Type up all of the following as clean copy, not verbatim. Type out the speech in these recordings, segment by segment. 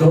2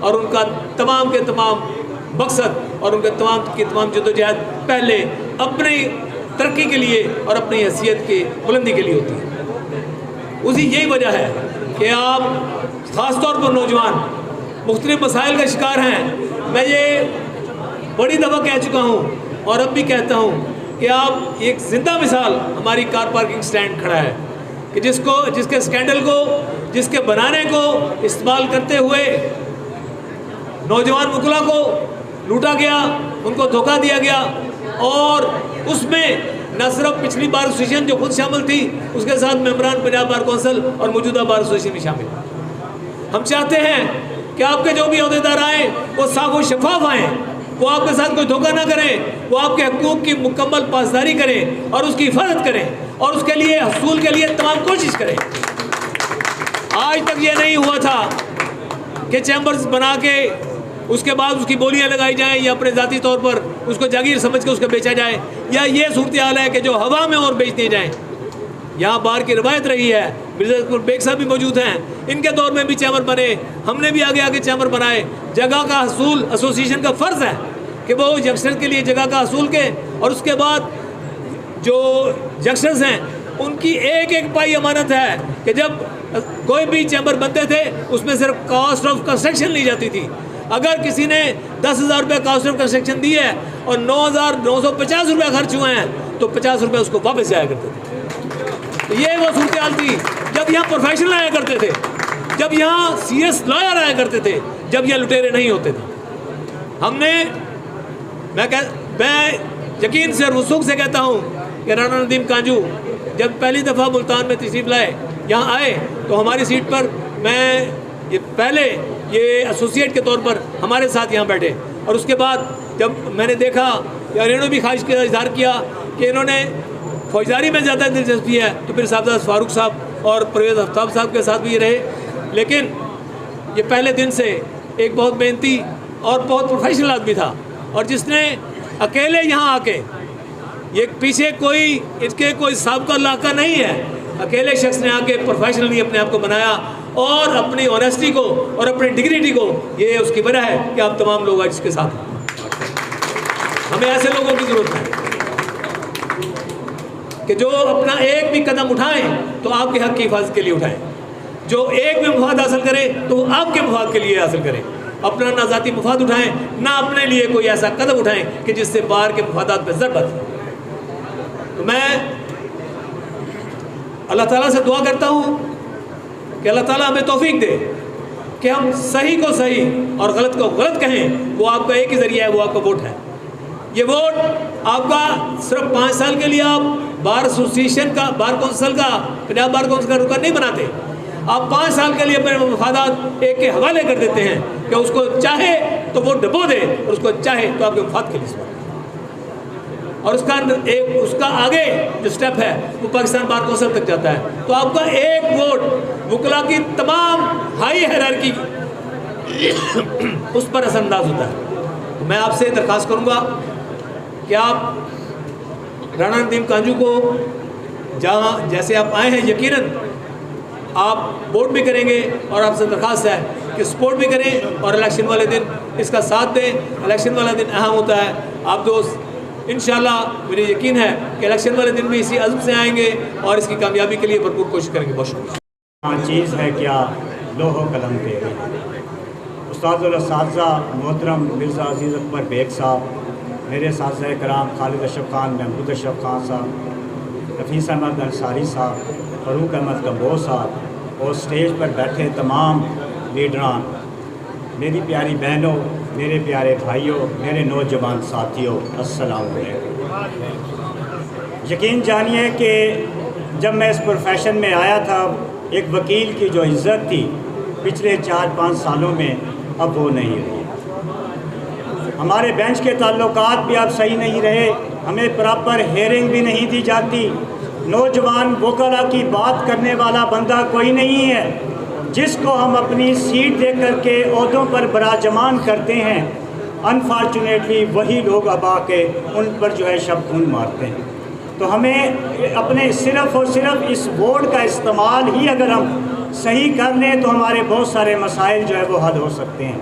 اور ان کا تمام کے تمام مقصد اور ان کے تمام جدوجہد پہلے اپنی ترقی کے لیے اور اپنی حیثیت کی بلندی کے لیے ہوتی ہے۔ اسی یہی وجہ ہے کہ آپ خاص طور پر نوجوان مختلف مسائل کا شکار ہیں۔ میں یہ بڑی دفعہ کہہ چکا ہوں اور اب بھی کہتا ہوں کہ آپ ایک زندہ مثال ہماری کار پارکنگ سٹینڈ کھڑا ہے کہ جس کے اسکینڈل کو، جس کے بنانے کو استعمال کرتے ہوئے نوجوان وکلا کو لوٹا گیا، ان کو دھوکہ دیا گیا، اور اس میں نہ صرف پچھلی بار ایسوسیشن جو خود شامل تھی، اس کے ساتھ ممبران پنجاب بار کونسل اور موجودہ بار ایسوسیشن بھی شامل۔ ہم چاہتے ہیں کہ آپ کے جو بھی عہدیدار آئیں وہ صاف و شفاف آئیں، وہ آپ کے ساتھ کوئی دھوکہ نہ کریں، وہ آپ کے حقوق کی مکمل پاسداری کریں اور اس کی حفاظت کریں اور اس کے لیے حصول کے لیے تمام کوشش کریں۔ آج تک یہ نہیں ہوا تھا کہ چیمبرز بنا کے اس کے بعد اس کی بولیاں لگائی جائیں یا اپنے ذاتی طور پر اس کو جاگیر سمجھ کے اس کو بیچا جائے، یا یہ صورتحال ہے کہ جو ہوا میں اور بیچ دیے جائیں۔ یہاں بار کی روایت رہی ہے، مرزا اکبر بیگ صاحب بھی موجود ہیں، ان کے دور میں بھی چیمبر بنے، ہم نے بھی آگے آگے چیمبر بنائے۔ جگہ کا حصول ایسوسیشن کا فرض ہے کہ وہ جنکشن کے لیے جگہ کا حصول کے، اور اس کے بعد جو جنکشنز ہیں ان کی ایک ایک پائی امانت ہے کہ جب کوئی بھی چیمبر بنتے تھے اس میں صرف کاسٹ آف کنسٹرکشن لی جاتی تھی۔ اگر کسی نے 10,000 روپے کاسٹ آف کنسٹرکشن دی ہے اور 9,950 روپے خرچ ہوئے ہیں تو 50 روپے اس کو واپس جایا کرتے تھے۔ یہ وہ صورتحال تھی جب یہاں پروفیشنل آیا کرتے تھے، جب یہاں سیریس لائر آیا کرتے تھے، جب یہ لٹیرے نہیں ہوتے تھے۔ میں یقین سے اور وثوق سے کہتا ہوں کہ رانا ندیم کانجو جب پہلی دفعہ ملتان میں تشریف لائے، یہاں آئے تو ہماری سیٹ پر پہلے یہ ایسوسیٹ کے طور پر ہمارے ساتھ یہاں بیٹھے، اور اس کے بعد جب میں نے دیکھا کہ انہوں نے بھی خواہش کا اظہار کیا کہ انہوں نے فوجداری میں زیادہ دلچسپی ہے، تو پھر صاحبزادہ فاروق صاحب اور پرویز آفتاب صاحب کے ساتھ بھی رہے۔ لیکن یہ پہلے دن سے ایک بہت محنتی اور بہت پروفیشنل آدمی تھا، اور جس نے اکیلے یہاں آ کے، یہ پیچھے اس کے کوئی سابقہ لاقہ نہیں ہے، اکیلے شخص نے آ کے پروفیشنلی اپنے آپ کو بنایا اور اپنی آنیسٹی کو اور اپنی ڈگنیٹی کو، یہ اس کی وجہ ہے کہ آپ تمام لوگ آج اس کے ساتھ ہیں۔ ہمیں ایسے لوگوں کی ضرورت ہے کہ جو اپنا ایک بھی قدم اٹھائیں تو آپ کے حق کی حفاظت کے لیے اٹھائیں، جو ایک بھی مفاد حاصل کرے تو وہ آپ کے مفاد کے لیے حاصل کریں، اپنا نہ ذاتی مفاد اٹھائیں نہ اپنے لیے کوئی ایسا قدم اٹھائیں کہ جس سے باہر کے مفادات پہ ضربت ہو۔ تو میں اللہ تعالیٰ سے دعا کرتا ہوں کہ اللہ تعالیٰ ہمیں توفیق دے کہ ہم صحیح کو صحیح اور غلط کو غلط کہیں۔ وہ آپ کا ایک ہی ذریعہ ہے، وہ آپ کا ووٹ ہے۔ یہ ووٹ آپ کا صرف 5 سال کے لیے آپ بار ایسوسیشن کا، بار کونسل کا، پنجاب بار کونسل کا رکن نہیں بناتے، آپ 5 سال کے لیے اپنے مفادات ایک کے حوالے کر دیتے ہیں کہ اس کو چاہے تو وہ ڈبو دے اور اس کو چاہے تو آپ کے مفاد کے لیے سوال، اور اس کا آگے جو سٹیپ ہے وہ پاکستان بار کونسل تک جاتا ہے۔ تو آپ کا ایک ووٹ وکلا کی تمام ہائی ہیرارکی اس پر اثر انداز ہوتا ہے۔ تو میں آپ سے درخواست کروں گا کہ آپ رانا ندیم کانجو کو جہاں جیسے آپ آئے ہیں، یقیناً آپ ووٹ بھی کریں گے، اور آپ سے درخواست ہے کہ سپورٹ بھی کریں اور الیکشن والے دن اس کا ساتھ دیں۔ الیکشن والا دن اہم ہوتا ہے۔ آپ دوست انشاءاللہ مجھے یقین ہے کہ الیکشن والے دن بھی اسی عزم سے آئیں گے اور اس کی کامیابی کے لیے بھرپور کوشش کریں گے۔ بہت شکریہ۔ چیز ہے کیا لوح و قلم پہ استاد الاساتذہ محترم مرزا عزیز اکبر بیگ صاحب، میرے اساتذہ کرام خالد اشرف خان، محمود اشرف خان صاحب، نفیس احمد انصاری صاحب، فاروق احمد گمبو صاحب، اور اسٹیج پر بیٹھے تمام لیڈران، میری پیاری بہنوں، میرے پیارے بھائیوں، میرے نوجوان ساتھیوں، السلام علیکم۔ یقین جانیے کہ جب میں اس پروفیشن میں آیا تھا، ایک وکیل کی جو عزت تھی پچھلے 4-5 سالوں میں اب وہ نہیں رہی۔ ہمارے بینچ کے تعلقات بھی اب صحیح نہیں رہے، ہمیں پراپر ہیئرنگ بھی نہیں دی جاتی، نوجوان وکلا کی بات کرنے والا بندہ کوئی نہیں ہے، جس کو ہم اپنی سیٹ دے کر کے عہدوں پر براجمان کرتے ہیں، انفارچونیٹلی وہی لوگ اب آ کے ان پر جو ہے شب خون مارتے ہیں۔ تو ہمیں اپنے صرف اور صرف اس ووٹ کا استعمال ہی اگر ہم صحیح کر لیں تو ہمارے بہت سارے مسائل جو ہے وہ حل ہو سکتے ہیں۔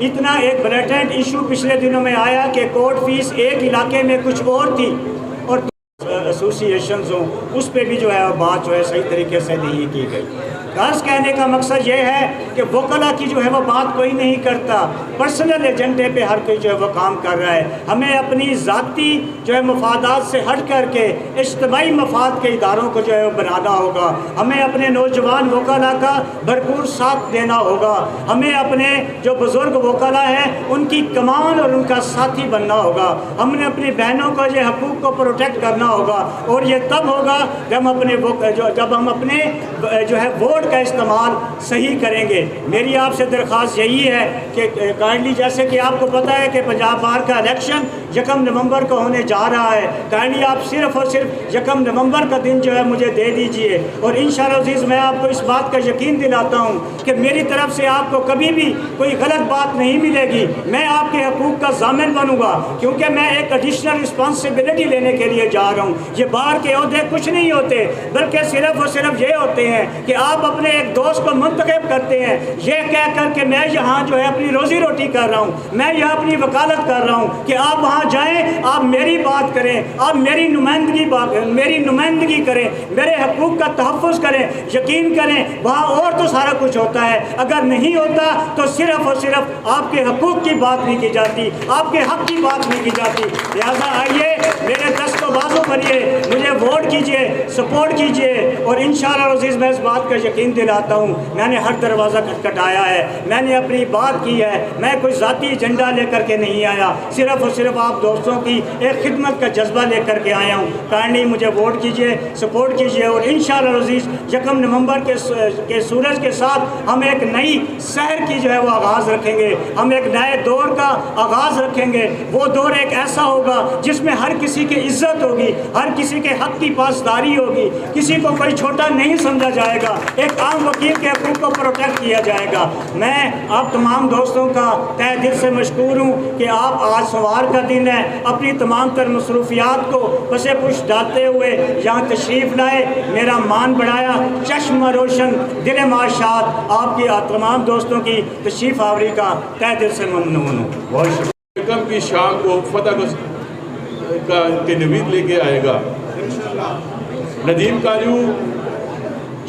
اتنا ایک بلیٹنٹ ایشو پچھلے دنوں میں آیا کہ کورٹ فیس ایک علاقے میں کچھ اور تھی اور ایسوسیشنز ہوں، اس پہ بھی جو ہے بات جو ہے صحیح طریقے سے نہیں کی گئی۔ غرض کہنے کا مقصد یہ ہے کہ وکلا کی جو ہے وہ بات کوئی نہیں کرتا، پرسنل ایجنڈے پہ ہر کوئی جو ہے وہ کام کر رہا ہے۔ ہمیں اپنی ذاتی جو ہے مفادات سے ہٹ کر کے اجتماعی مفاد کے اداروں کو جو ہے وہ بنانا ہوگا۔ ہمیں اپنے نوجوان وکلا کا بھرپور ساتھ دینا ہوگا۔ ہمیں اپنے جو بزرگ وکلا ہیں ان کی کمان اور ان کا ساتھی بننا ہوگا۔ ہم نے اپنی بہنوں کو یہ حقوق کو پروٹیکٹ کرنا ہوگا، اور یہ تب ہوگا جب ہم اپنے جو ہے ووٹ کا استعمال صحیح کریں گے۔ میری آپ سے درخواست یہی ہے کہ کائنڈلی، جیسے کہ آپ کو پتہ ہے کہ پنجاب بار کا الیکشن 1 نومبر کو ہونے جا رہا ہے، کائنڈلی آپ صرف اور صرف 1 نومبر کا دن جو ہے مجھے دے دیجئے، اور انشاءاللہ عزیز میں آپ کو اس بات کا یقین دلاتا ہوں کہ میری طرف سے آپ کو کبھی بھی کوئی غلط بات نہیں ملے گی۔ میں آپ کے حقوق کا ضامن بنوں گا، کیونکہ میں ایک ایڈیشنل رسپانسبلٹی لینے کے لیے جا رہا ہوں۔ یہ باہر کے عہدے کچھ نہیں ہوتے، بلکہ صرف اور صرف یہ ہوتے ہیں کہ آپ اپنے ایک دوست کو منتخب کرتے ہیں یہ کہہ کر کہ میں یہاں جو ہے اپنی روزی روٹی کر رہا ہوں، میں یہاں اپنی وکالت کر رہا ہوں، کہ آپ وہاں جائیں، آپ میری بات کریں، آپ میری نمائندگی کریں، میرے حقوق کا تحفظ کریں۔ یقین کریں وہاں اور تو سارا کچھ ہوتا ہے، اگر نہیں ہوتا تو صرف اور صرف آپ کے حقوق کی بات نہیں کی جاتی، آپ کے حق کی بات نہیں کی جاتی۔ لہٰذا آئیے، میرے دست و بازو بنیے، مجھے ووٹ کیجئے، سپورٹ کیجئے، اور انشاءاللہ عزیز میں اس بات کا یقین دلاتا ہوں میں نے ہر دروازہ کھٹکھٹایا ہے، میں نے اپنی بات کی ہے، میں کوئی ذاتی ایجنڈا لے کر کے نہیں آیا، صرف اور صرف آپ دوستوں کی ایک خدمت کا جذبہ لے کر کے آیا ہوں۔ کائنڈلی مجھے ووٹ کیجئے، سپورٹ کیجئے، اور انشاءاللہ عزیز 1 نومبر کے سورج کے ساتھ ہم ایک نئی سحر کی جو ہے وہ آغاز رکھیں گے، ہم ایک نئے دور کا آغاز رکھیں گے۔ وہ دور ایک ایسا ہوگا جس میں ہر کسی کی عزت ہوگی، ہر کسی کے حق کی پاسداری ہوگی، کسی کو کوئی چھوٹا نہیں سمجھا جائے گا، ایک عام وکیل کے حقوق کو پروٹیکٹ کیا جائے گا۔ میں آپ تمام دوستوں کا تہ دل سے مشکور ہوں کہ آپ آج سوار کا دن ہے، اپنی تمام تر مصروفیات کو پسے پش ڈالتے ہوئے یہاں تشریف لائے، میرا مان بڑھایا، چشم روشن، دل ماشاد۔ آپ کی تمام دوستوں کی تشریف آوری کا تہ دل سے ممنون ہوں۔ بہت شکریہ۔ یکم کی شام کو فتح کا تنوید لے کے آئے گا۔ ندیم کاجو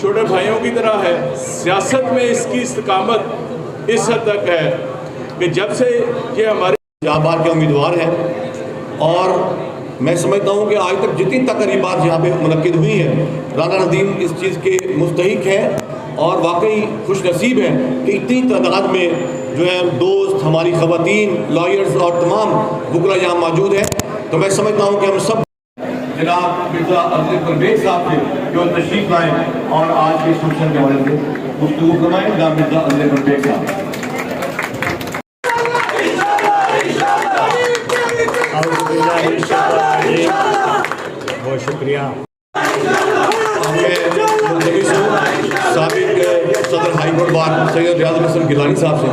چھوٹے بھائیوں کی طرح ہے، سیاست میں اس کی استقامت اس حد تک ہے کہ جب سے یہ ہمارے پنجاب بار کے امیدوار ہیں، اور میں سمجھتا ہوں کہ آج تک جتنی تقریبات یہاں پہ منعقد ہوئی ہیں رانا ندیم اس چیز کے مستحق ہیں، اور واقعی خوش نصیب ہیں کہ اتنی تعداد میں جو ہے دوست، ہماری خواتین، لائرز اور تمام وکلا یہاں موجود ہیں۔ تو میں سمجھتا ہوں کہ ہم سب جناب مرزا عبد البیگ صاحب سے جو تشریف لائیں اور آج کے فنکشن کے حوالے سے گفتگو فرمائیں۔ جناب مرزا عبد البیگ صاحب۔ بہت شکریہ۔ سابق صدر ہائی کورٹ بار سید ریاض الحسن گیلانی صاحب سے۔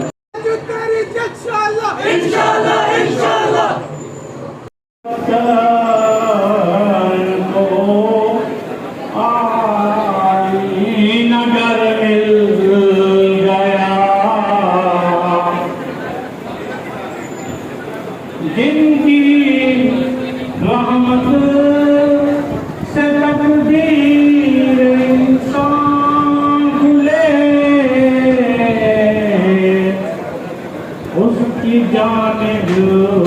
جانب